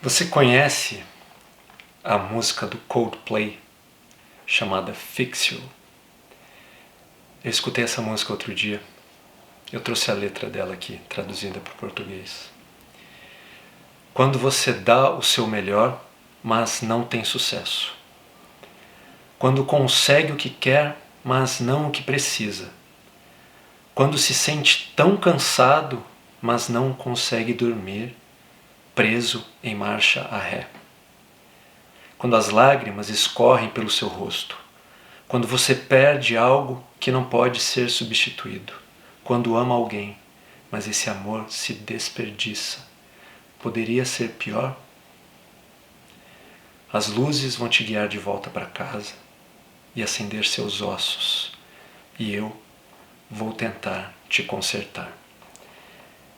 Você conhece a música do Coldplay chamada Fix You? Eu escutei essa música outro dia. Eu trouxe a letra dela aqui, traduzida para o português. Quando você dá o seu melhor, mas não tem sucesso. Quando consegue o que quer, mas não o que precisa. Quando se sente tão cansado, mas não consegue dormir, preso em marcha a ré. Quando as lágrimas escorrem pelo seu rosto. Quando você perde algo que não pode ser substituído. Quando ama alguém, mas esse amor se desperdiça. Poderia ser pior? As luzes vão te guiar de volta para casa e acender seus ossos. E eu vou tentar te consertar.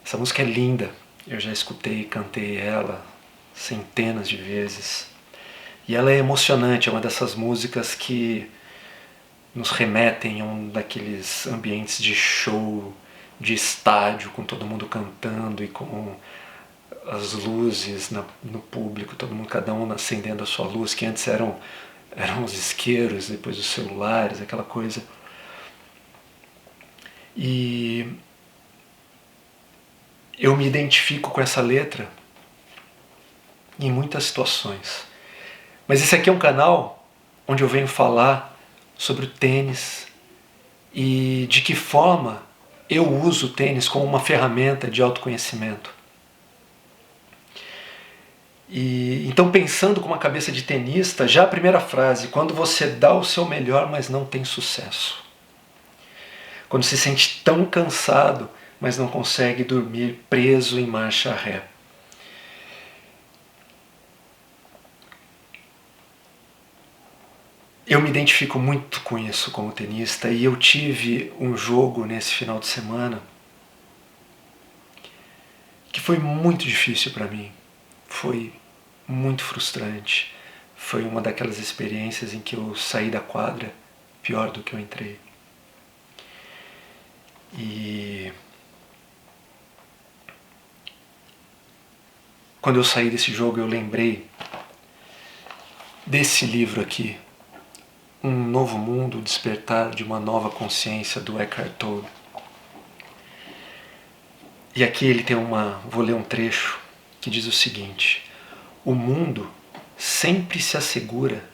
Essa música é linda. Eu já escutei e cantei ela centenas de vezes. E ela é emocionante, é uma dessas músicas que nos remetem a um daqueles ambientes de show, de estádio, com todo mundo cantando e com as luzes no público, todo mundo, cada um acendendo a sua luz, que antes eram os isqueiros, depois os celulares, aquela coisa. E eu me identifico com essa letra em muitas situações. Mas esse aqui é um canal onde eu venho falar sobre o tênis e de que forma eu uso o tênis como uma ferramenta de autoconhecimento. E então, pensando com uma cabeça de tenista, já a primeira frase: quando você dá o seu melhor, mas não tem sucesso. Quando se sente tão cansado, mas não consegue dormir, preso em marcha ré. Eu me identifico muito com isso como tenista e eu tive um jogo nesse final de semana que foi muito difícil para mim. Foi muito frustrante. Foi uma daquelas experiências em que eu saí da quadra pior do que eu entrei. E quando eu saí desse jogo eu lembrei desse livro aqui, Um Novo Mundo, o Despertar de uma Nova Consciência, do Eckhart Tolle. E aqui ele tem vou ler um trecho que diz o seguinte: o mundo sempre se assegura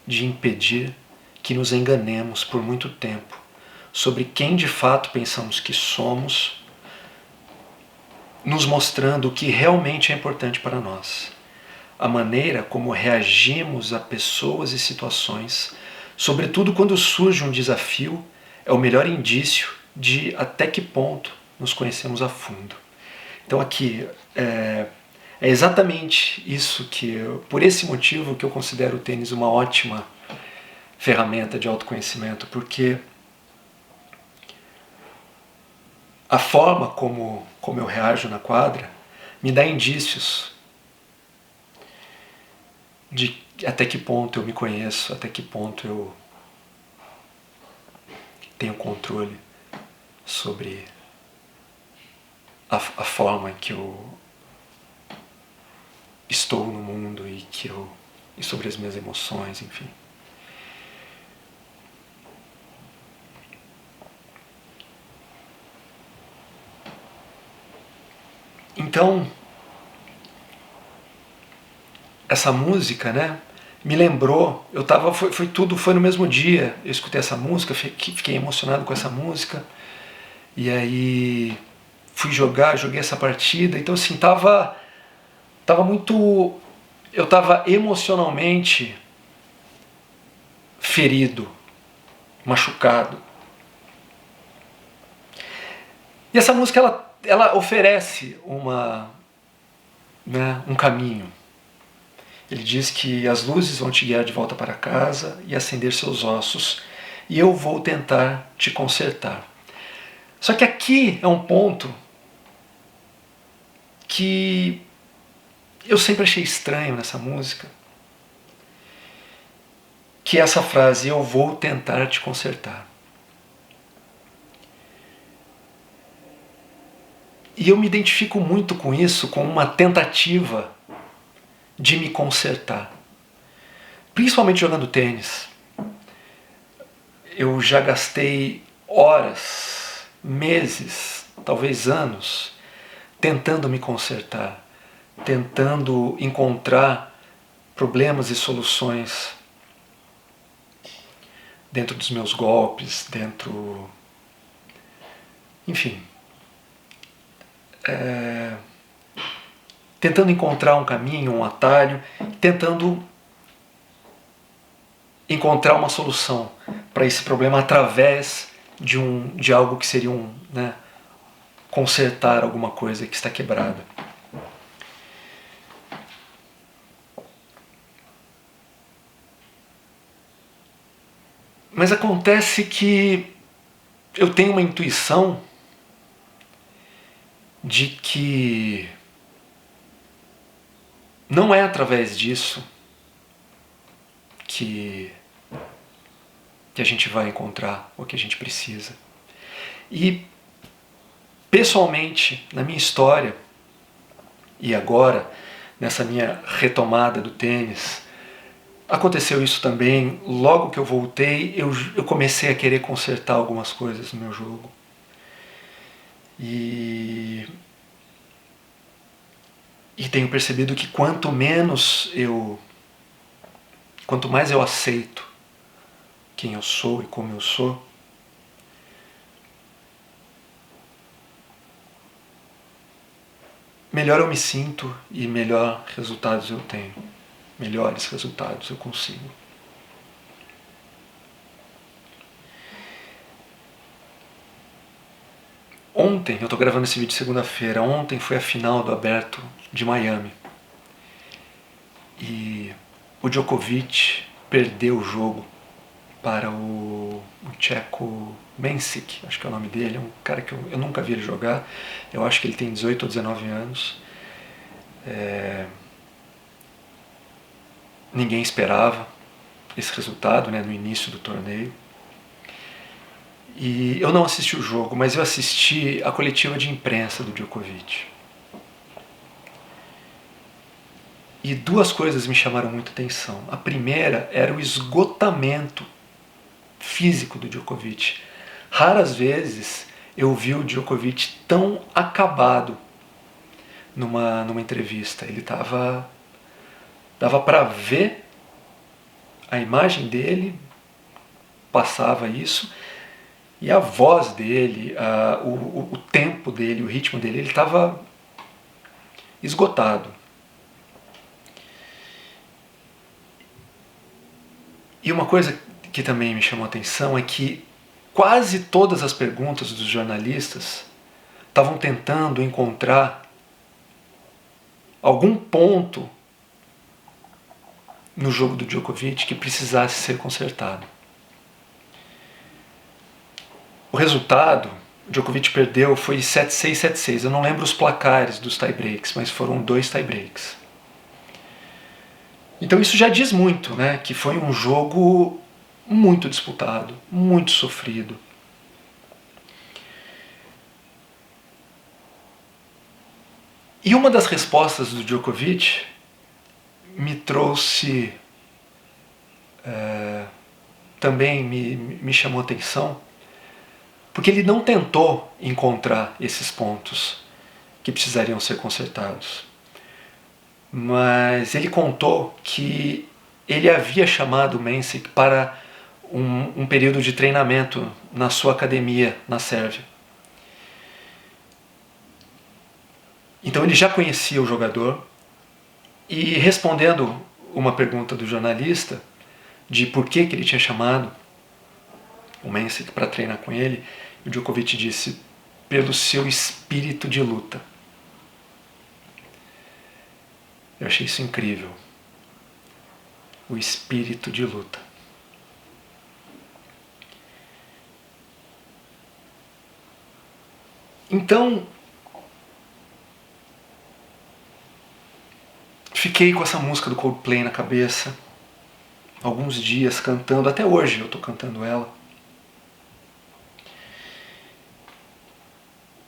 de impedir que nos enganemos por muito tempo sobre quem de fato pensamos que somos, nos mostrando o que realmente é importante para nós. A maneira como reagimos a pessoas e situações, sobretudo quando surge um desafio, é o melhor indício de até que ponto nos conhecemos a fundo. Então aqui é exatamente isso por esse motivo que eu considero o tênis uma ótima ferramenta de autoconhecimento, porque a forma como eu reajo na quadra me dá indícios de até que ponto eu me conheço, até que ponto eu tenho controle sobre a forma que eu estou no mundo e sobre as minhas emoções, enfim. Então, essa música, né, me lembrou, foi no mesmo dia, eu escutei essa música, fiquei emocionado com essa música, e aí joguei essa partida, então assim, eu estava emocionalmente ferido, machucado. E essa música, ela oferece um caminho. Ele diz que as luzes vão te guiar de volta para casa e acender seus ossos, e eu vou tentar te consertar. Só que aqui é um ponto que eu sempre achei estranho nessa música, que é essa frase: eu vou tentar te consertar. E eu me identifico muito com isso, com uma tentativa de me consertar. Principalmente jogando tênis. Eu já gastei horas, meses, talvez anos, tentando me consertar, tentando encontrar problemas e soluções dentro dos meus golpes, enfim, tentando encontrar um caminho, um atalho, tentando encontrar uma solução para esse problema através de algo que seria consertar alguma coisa que está quebrada. Mas acontece que eu tenho uma intuição de que não é através disso que a gente vai encontrar o que a gente precisa. E, pessoalmente, na minha história, e agora, nessa minha retomada do tênis, aconteceu isso também. Logo que eu voltei, eu comecei a querer consertar algumas coisas no meu jogo. E tenho percebido que quanto mais eu aceito quem eu sou e como eu sou, melhor eu me sinto e melhor resultados eu tenho. Melhores resultados eu consigo. Ontem, eu estou gravando esse vídeo segunda-feira, ontem foi a final do Aberto de Miami. E o Djokovic perdeu o jogo para o tcheco Mensik, acho que é o nome dele, é um cara que eu nunca vi ele jogar, eu acho que ele tem 18 ou 19 anos. Ninguém esperava esse resultado, no início do torneio. E eu não assisti o jogo, mas eu assisti a coletiva de imprensa do Djokovic. E duas coisas me chamaram muita atenção. A primeira era o esgotamento físico do Djokovic. Raras vezes eu vi o Djokovic tão acabado numa entrevista. Ele dava para ver a imagem dele, passava isso, e a voz dele, o tempo dele, o ritmo dele, ele estava esgotado. E uma coisa que também me chamou a atenção é que quase todas as perguntas dos jornalistas estavam tentando encontrar algum ponto no jogo do Djokovic que precisasse ser consertado. O resultado, o Djokovic perdeu, foi 7-6, 7-6. Eu não lembro os placares dos tie-breaks, mas foram 2 tie-breaks. Então isso já diz muito, que foi um jogo muito disputado, muito sofrido. E uma das respostas do Djokovic me trouxe, também me chamou a atenção, porque ele não tentou encontrar esses pontos que precisariam ser consertados. Mas ele contou que ele havia chamado o Mensik para um período de treinamento na sua academia na Sérvia. Então ele já conhecia o jogador e, respondendo uma pergunta do jornalista de por que ele tinha chamado o Mensik para treinar com ele, o Djokovic disse: pelo seu espírito de luta. Eu achei isso incrível. O espírito de luta. Então, fiquei com essa música do Coldplay na cabeça, alguns dias cantando, até hoje eu estou cantando ela.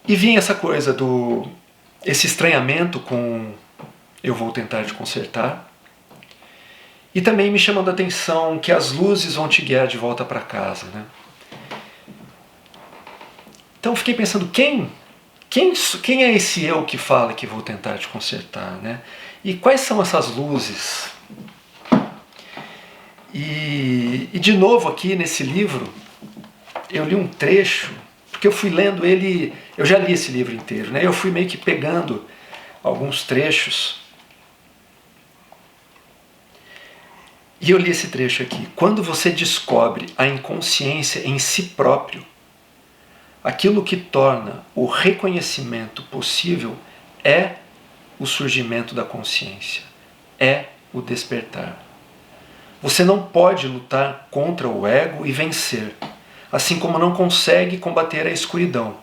E vinha essa coisa esse estranhamento com eu vou tentar te consertar, E também me chamando a atenção que as luzes vão te guiar de volta para casa, né? Então fiquei pensando, quem é esse eu que fala que vou tentar te consertar, né? E quais são essas luzes? E de novo aqui nesse livro, eu li um trecho, porque eu fui lendo ele, eu já li esse livro inteiro, né? Eu fui meio que pegando alguns trechos. E eu li esse trecho aqui. Quando você descobre a inconsciência em si próprio, aquilo que torna o reconhecimento possível é o surgimento da consciência, é o despertar. Você não pode lutar contra o ego e vencer, assim como não consegue combater a escuridão.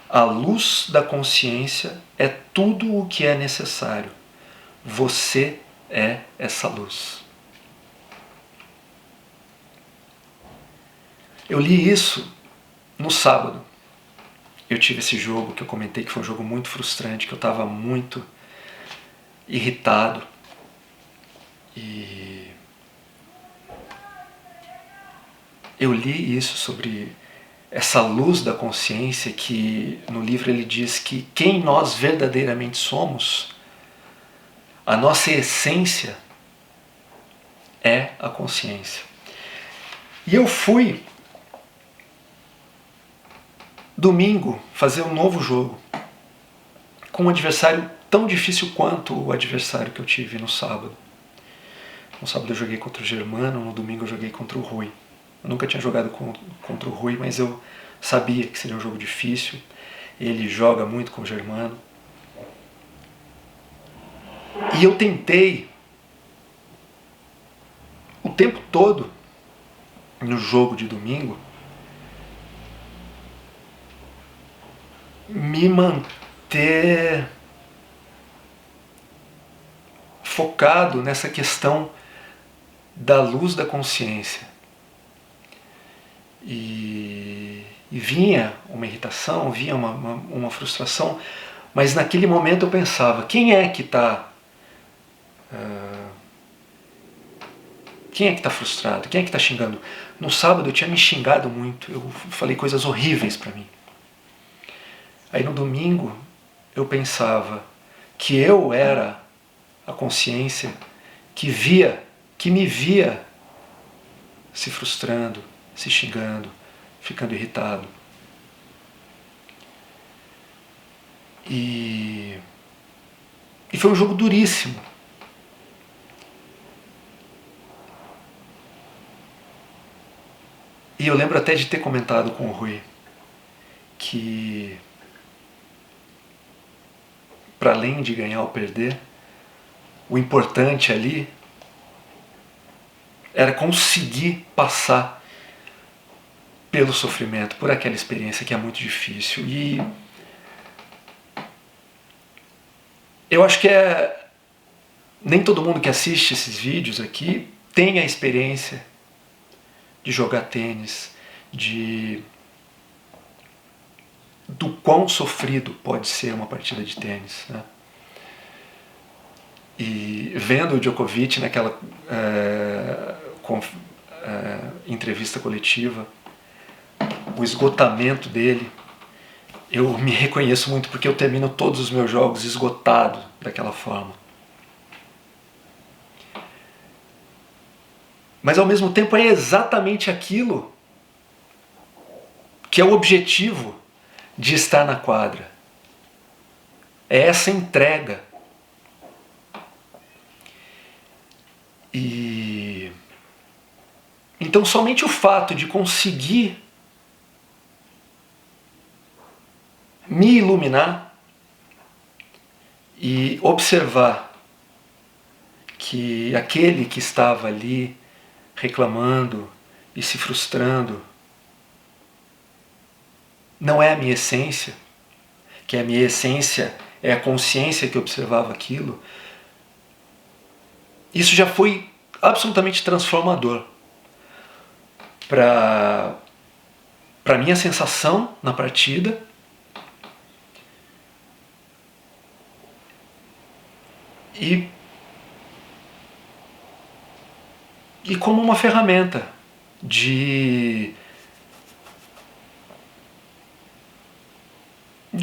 A luz da consciência é tudo o que é necessário. Você é essa luz. Eu li isso no sábado. Eu tive esse jogo que eu comentei que foi um jogo muito frustrante, que eu estava muito irritado. E eu li isso sobre essa luz da consciência, que no livro ele diz que quem nós verdadeiramente somos, a nossa essência é a consciência. E eu fui domingo fazer um novo jogo com um adversário tão difícil quanto o adversário que eu tive no sábado. No sábado eu joguei contra o Germano, no domingo eu joguei contra o Rui. Eu nunca tinha jogado contra o Rui, mas eu sabia que seria um jogo difícil. Ele joga muito com o Germano. E eu tentei o tempo todo no jogo de domingo me manter focado nessa questão da luz da consciência. E vinha uma irritação, vinha uma frustração, mas naquele momento eu pensava, quem é que está frustrado? Quem é que está xingando? No sábado eu tinha me xingado muito, eu falei coisas horríveis para mim. Aí no domingo eu pensava que eu era a consciência que me via se frustrando, se xingando, ficando irritado. E foi um jogo duríssimo. E eu lembro até de ter comentado com o Rui que, para além de ganhar ou perder, o importante ali era conseguir passar pelo sofrimento, por aquela experiência que é muito difícil. E eu acho que nem todo mundo que assiste esses vídeos aqui tem a experiência de jogar tênis, do quão sofrido pode ser uma partida de tênis, né? E vendo o Djokovic naquela entrevista coletiva, o esgotamento dele, eu me reconheço muito porque eu termino todos os meus jogos esgotado daquela forma. Mas ao mesmo tempo é exatamente aquilo que é o objetivo de estar na quadra. É essa entrega. E então somente o fato de conseguir me iluminar e observar que aquele que estava ali reclamando e se frustrando não é a minha essência, que a minha essência é a consciência que observava aquilo, isso já foi absolutamente transformador para minha sensação na partida e e como uma ferramenta de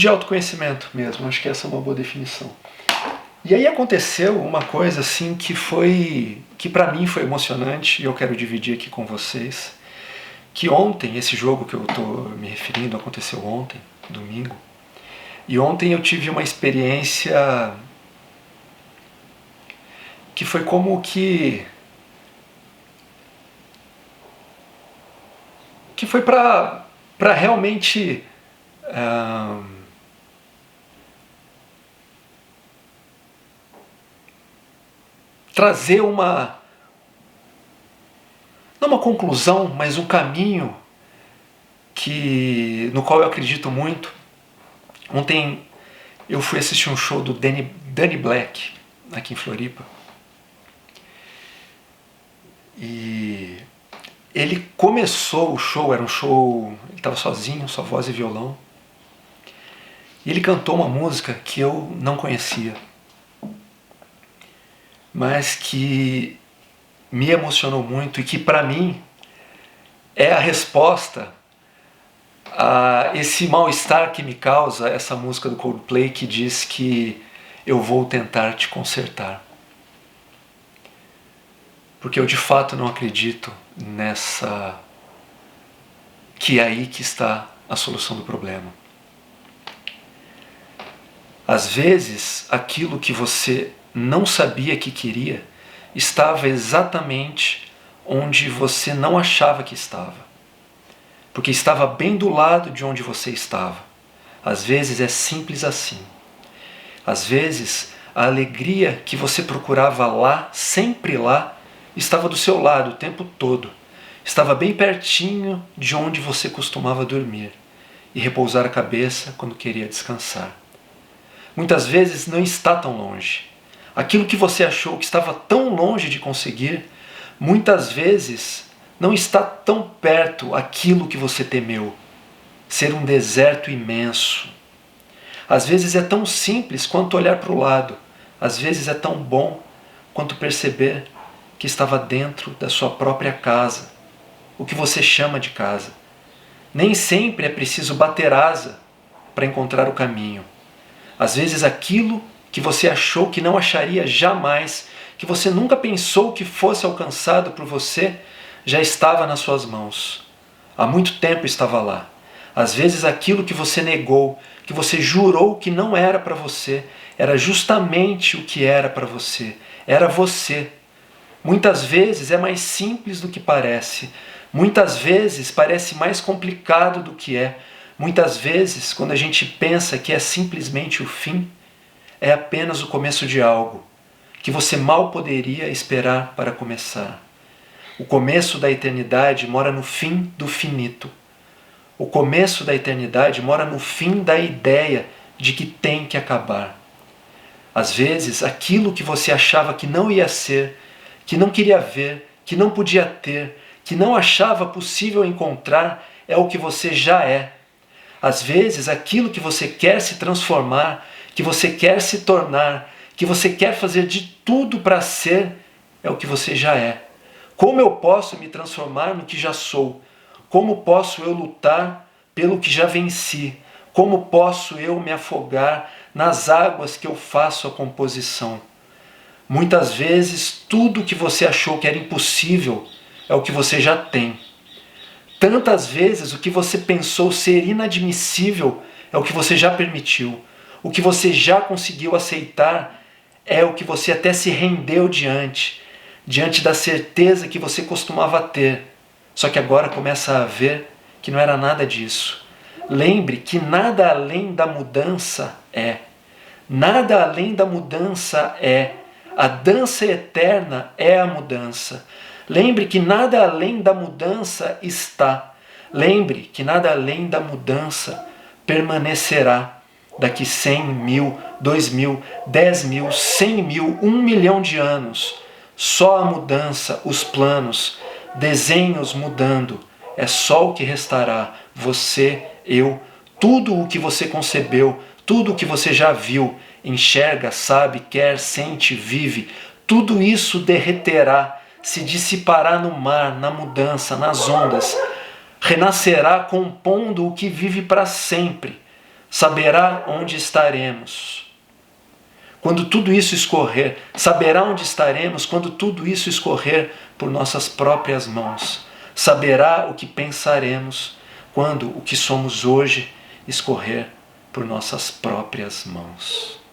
autoconhecimento mesmo. Acho que essa é uma boa definição. E aí aconteceu uma coisa assim que para mim foi emocionante, e eu quero dividir aqui com vocês, que ontem, esse jogo que eu estou me referindo, aconteceu ontem, domingo, e ontem eu tive uma experiência que foi como que foi para realmente trazer não uma conclusão, mas um caminho no qual eu acredito muito. Ontem eu fui assistir um show do Danny Black, aqui em Floripa. E ele começou o show, era um show, ele estava sozinho, só voz e violão. E ele cantou uma música que eu não conhecia, mas que me emocionou muito e que para mim é a resposta a esse mal-estar que me causa essa música do Coldplay que diz que eu vou tentar te consertar. Porque eu de fato não acredito que é aí que está a solução do problema. Às vezes, aquilo que você não sabia que queria estava exatamente onde você não achava que estava. Porque estava bem do lado de onde você estava. Às vezes é simples assim. Às vezes, a alegria que você procurava lá, sempre lá, estava do seu lado o tempo todo. Estava bem pertinho de onde você costumava dormir e repousar a cabeça quando queria descansar. Muitas vezes não está tão longe. Aquilo que você achou que estava tão longe de conseguir, muitas vezes não está tão perto aquilo que você temeu. Ser um deserto imenso. Às vezes é tão simples quanto olhar para o lado. Às vezes é tão bom quanto perceber que estava dentro da sua própria casa, o que você chama de casa. Nem sempre é preciso bater asa para encontrar o caminho. Às vezes aquilo que você achou que não acharia jamais, que você nunca pensou que fosse alcançado por você, já estava nas suas mãos. Há muito tempo estava lá. Às vezes aquilo que você negou, que você jurou que não era para você, era justamente o que era para você. Era você. Muitas vezes é mais simples do que parece. Muitas vezes parece mais complicado do que é. Muitas vezes, quando a gente pensa que é simplesmente o fim, é apenas o começo de algo que você mal poderia esperar para começar. O começo da eternidade mora no fim do finito. O começo da eternidade mora no fim da ideia de que tem que acabar. Às vezes, aquilo que você achava que não ia ser, que não queria ver, que não podia ter, que não achava possível encontrar, é o que você já é. Às vezes, aquilo que você quer se transformar, que você quer se tornar, que você quer fazer de tudo para ser, é o que você já é. Como eu posso me transformar no que já sou? Como posso eu lutar pelo que já venci? Como posso eu me afogar nas águas que eu faço a composição? Muitas vezes, tudo que você achou que era impossível é o que você já tem. Tantas vezes, o que você pensou ser inadmissível é o que você já permitiu. O que você já conseguiu aceitar é o que você até se rendeu diante da certeza que você costumava ter. Só que agora começa a ver que não era nada disso. Lembre que nada além da mudança é. Nada além da mudança é. A dança eterna é a mudança. Lembre que nada além da mudança está. Lembre que nada além da mudança permanecerá daqui 100 mil, 2 mil, 10 mil, 100 mil, 1 milhão de anos. Só a mudança, os planos, desenhos mudando. É só o que restará. Você, eu, tudo o que você concebeu, tudo o que você já viu, enxerga, sabe, quer, sente, vive, tudo isso derreterá, se dissipará no mar, na mudança, nas ondas, renascerá compondo o que vive para sempre, saberá onde estaremos. Quando tudo isso escorrer, saberá onde estaremos quando tudo isso escorrer por nossas próprias mãos. Saberá o que pensaremos quando o que somos hoje escorrer por nossas próprias mãos.